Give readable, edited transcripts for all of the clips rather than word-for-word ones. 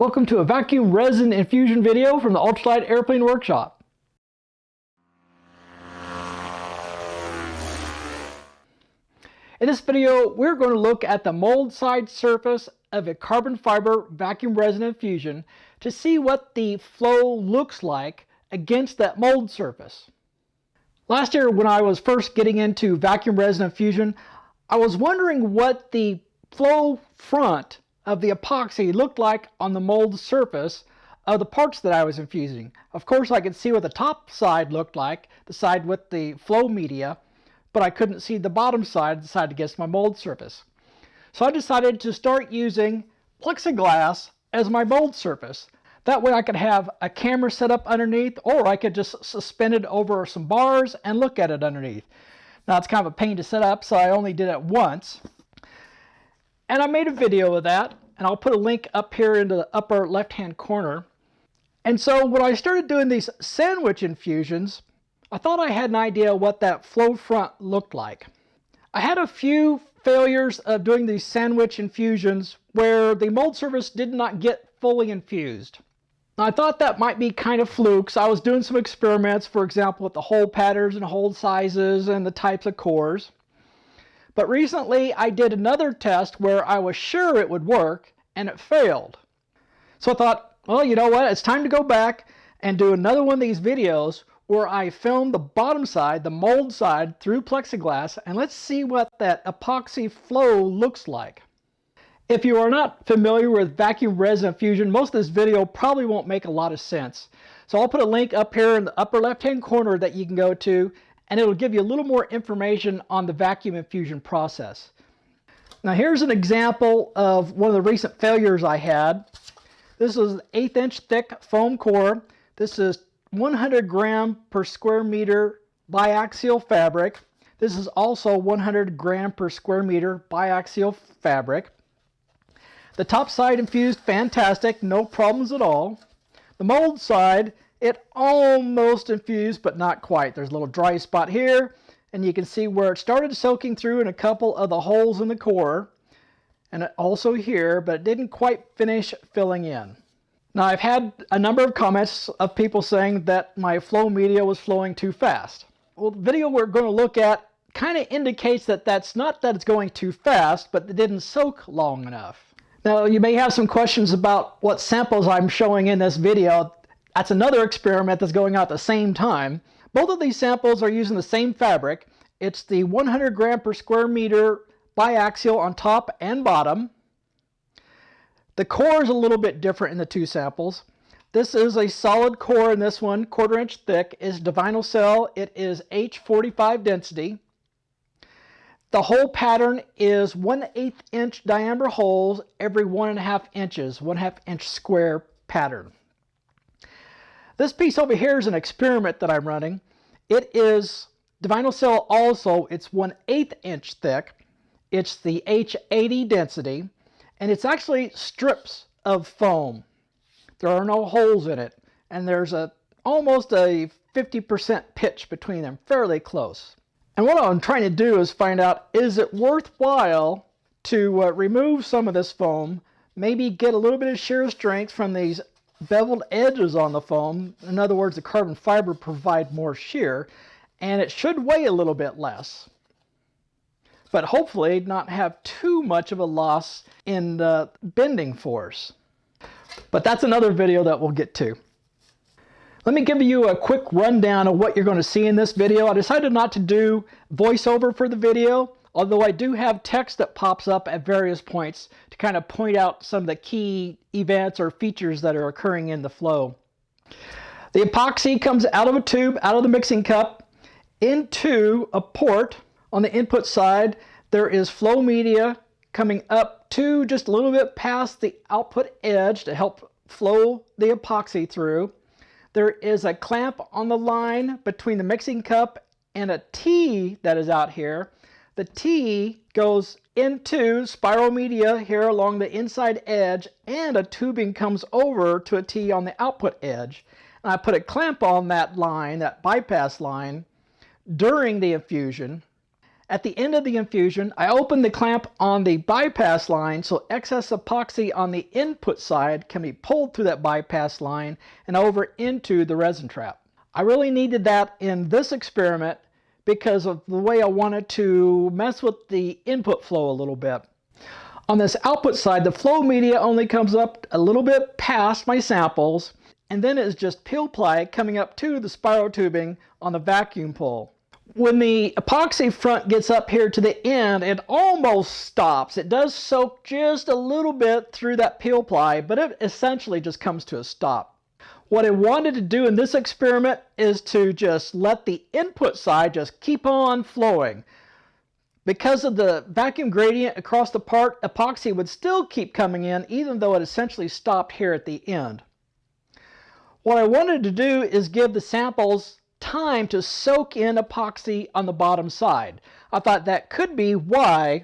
Welcome to a vacuum resin infusion video from the Ultralight Airplane Workshop. In this video, we're going to look at the mold side surface of a carbon fiber vacuum resin infusion to see what the flow looks like against that mold surface. Last year, when I was first getting into vacuum resin infusion, I was wondering what the flow front of the epoxy looked like on the mold surface of the parts that I was infusing. Of course, I could see what the top side looked like, the side with the flow media, but I couldn't see the bottom side, the side against my mold surface. So I decided to start using plexiglass as my mold surface. That way I could have a camera set up underneath, or I could just suspend it over some bars and look at it underneath. Now it's kind of a pain to set up, so I only did it once. And I made a video of that, and I'll put a link up here into the upper left-hand corner. And so when I started doing these sandwich infusions, I thought I had an idea what that flow front looked like. I had a few failures of doing these sandwich infusions where the mold surface did not get fully infused. I thought that might be kind of flukes. I was doing some experiments, for example, with the hole patterns and hole sizes and the types of cores. But recently I did another test where I was sure it would work and it failed. So I thought, well, you know what? It's time to go back and do another one of these videos where I filmed the bottom side, the mold side, through plexiglass, and let's see what that epoxy flow looks like. If you are not familiar with vacuum resin infusion, most of this video probably won't make a lot of sense. So I'll put a link up here in the upper left-hand corner that you can go to, and it'll give you a little more information on the vacuum infusion process. Now here's an example of one of the recent failures I had. This is an 1/8 inch thick foam core. This is 100 gram per square meter biaxial fabric. This is also 100 gram per square meter biaxial fabric. The top side infused fantastic, no problems at all. The mold side, it almost infused, but not quite. There's a little dry spot here, and you can see where it started soaking through in a couple of the holes in the core, and also here, but it didn't quite finish filling in. Now, I've had a number of comments of people saying that my flow media was flowing too fast. Well, the video we're going to look at kind of indicates that that's not that it's going too fast, but it didn't soak long enough. Now, you may have some questions about what samples I'm showing in this video. That's another experiment that's going on at the same time. Both of these samples are using the same fabric. It's the 100 gram per square meter biaxial on top and bottom. The core is a little bit different in the two samples. This is a solid core in this one, 1/4 inch thick. It's divinyl cell. It is H45 density. The hole pattern is 1/8 inch diameter holes every 1.5 inches, 1/2 inch square pattern. This piece over here is an experiment that I'm running. It is divinyl cell also. It's 1/8 inch thick. It's the H80 density, and it's actually strips of foam. There are no holes in it, and there's almost a 50% pitch between them, fairly close. And what I'm trying to do is find out, is it worthwhile to remove some of this foam, maybe get a little bit of shear strength from these beveled edges on the foam. In other words, the carbon fiber provide more shear, and it should weigh a little bit less, but hopefully not have too much of a loss in the bending force. But that's another video that we'll get to. Let me give you a quick rundown of what you're going to see in this video. I decided not to do voiceover for the video, although I do have text that pops up at various points to kind of point out some of the key events or features that are occurring in the flow. The epoxy comes out of a tube, out of the mixing cup, into a port. On the input side, there is flow media coming up to just a little bit past the output edge to help flow the epoxy through. There is a clamp on the line between the mixing cup and a T that is out here. The T goes into spiral media here along the inside edge, and a tubing comes over to a T on the output edge. And I put a clamp on that line, that bypass line, during the infusion. At the end of the infusion, I open the clamp on the bypass line so excess epoxy on the input side can be pulled through that bypass line and over into the resin trap. I really needed that in this experiment because of the way I wanted to mess with the input flow a little bit. On this output side, the flow media only comes up a little bit past my samples, and then it's just peel ply coming up to the spiral tubing on the vacuum pull. When the epoxy front gets up here to the end, it almost stops. It does soak just a little bit through that peel ply, but it essentially just comes to a stop. What I wanted to do in this experiment is to just let the input side just keep on flowing. Because of the vacuum gradient across the part, epoxy would still keep coming in even though it essentially stopped here at the end. What I wanted to do is give the samples time to soak in epoxy on the bottom side. I thought that could be why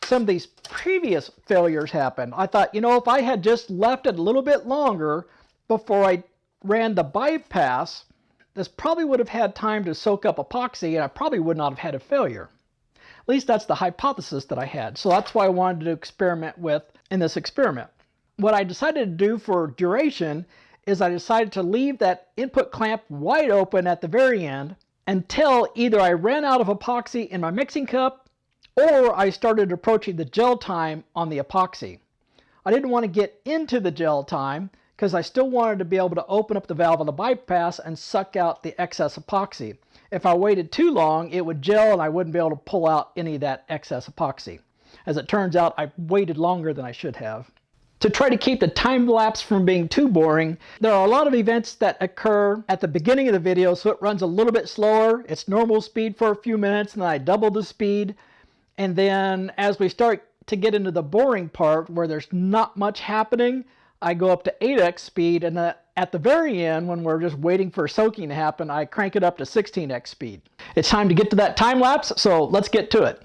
some of these previous failures happened. I thought, if I had just left it a little bit longer before I ran the bypass, this probably would have had time to soak up epoxy and I probably would not have had a failure. At least that's the hypothesis that I had. So that's why I wanted to experiment with in this experiment. What I decided to do for duration is I decided to leave that input clamp wide open at the very end until either I ran out of epoxy in my mixing cup or I started approaching the gel time on the epoxy. I didn't want to get into the gel time because I still wanted to be able to open up the valve on the bypass and suck out the excess epoxy. If I waited too long, it would gel and I wouldn't be able to pull out any of that excess epoxy. As it turns out, I waited longer than I should have. To try to keep the time lapse from being too boring, there are a lot of events that occur at the beginning of the video, so it runs a little bit slower. It's normal speed for a few minutes, and then I double the speed. And then as we start to get into the boring part, where there's not much happening, I go up to 8x speed, and at the very end, when we're just waiting for soaking to happen, I crank it up to 16x speed. It's time to get to that time lapse, so let's get to it.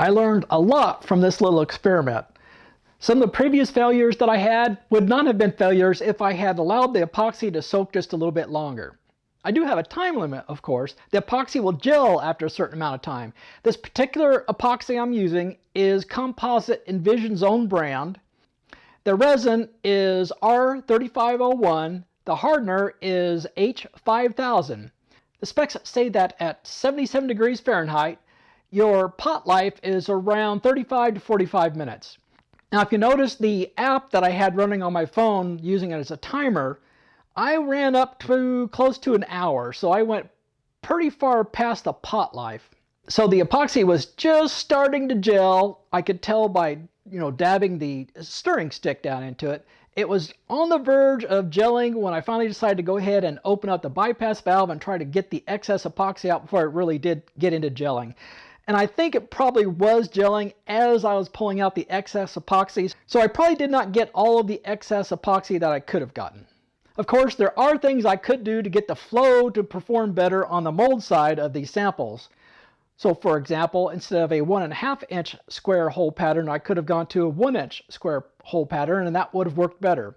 I learned a lot from this little experiment. Some of the previous failures that I had would not have been failures if I had allowed the epoxy to soak just a little bit longer. I do have a time limit, of course. The epoxy will gel after a certain amount of time. This particular epoxy I'm using is Composite Envision's own brand. The resin is R3501. The hardener is H5000. The specs say that at 77 degrees Fahrenheit, your pot life is around 35 to 45 minutes. Now, if you notice the app that I had running on my phone, using it as a timer, I ran up to close to an hour, so I went pretty far past the pot life. So the epoxy was just starting to gel. I could tell by, dabbing the stirring stick down into it. It was on the verge of gelling when I finally decided to go ahead and open up the bypass valve and try to get the excess epoxy out before it really did get into gelling. And I think it probably was gelling as I was pulling out the excess epoxies. So I probably did not get all of the excess epoxy that I could have gotten. Of course, there are things I could do to get the flow to perform better on the mold side of these samples. So for example, instead of a 1.5 inch square hole pattern, I could have gone to a 1 inch square hole pattern, and that would have worked better.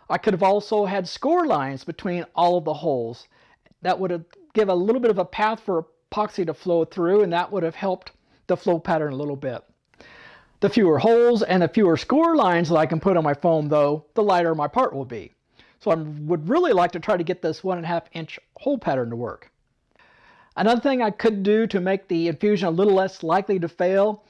I could have also had score lines between all of the holes. That would have given a little bit of a path for epoxy to flow through, and that would have helped the flow pattern a little bit. The fewer holes and the fewer score lines that I can put on my foam, though, the lighter my part will be. So I would really like to try to get this 1.5 inch hole pattern to work. Another thing I could do to make the infusion a little less likely to fail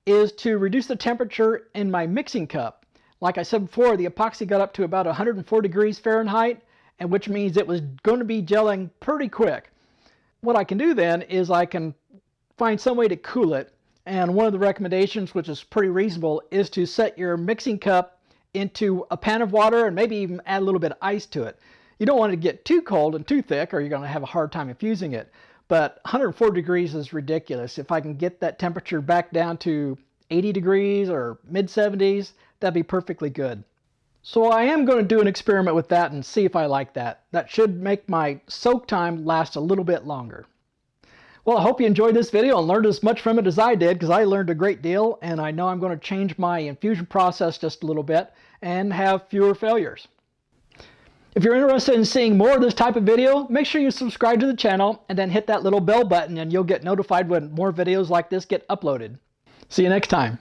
is to reduce the temperature in my mixing cup. Like I said before, the epoxy got up to about 104 degrees Fahrenheit, and which means it was going to be gelling pretty quick. What I can do then is I can find some way to cool it. And one of the recommendations, which is pretty reasonable, is to set your mixing cup into a pan of water and maybe even add a little bit of ice to it. You don't want it to get too cold and too thick, or you're going to have a hard time infusing it. But 104 degrees is ridiculous. If I can get that temperature back down to 80 degrees or mid-70s, that'd be perfectly good. So I am going to do an experiment with that and see if I like that. That should make my soak time last a little bit longer. Well, I hope you enjoyed this video and learned as much from it as I did, because I learned a great deal, and I know I'm going to change my infusion process just a little bit and have fewer failures. If you're interested in seeing more of this type of video, make sure you subscribe to the channel and then hit that little bell button, and you'll get notified when more videos like this get uploaded. See you next time.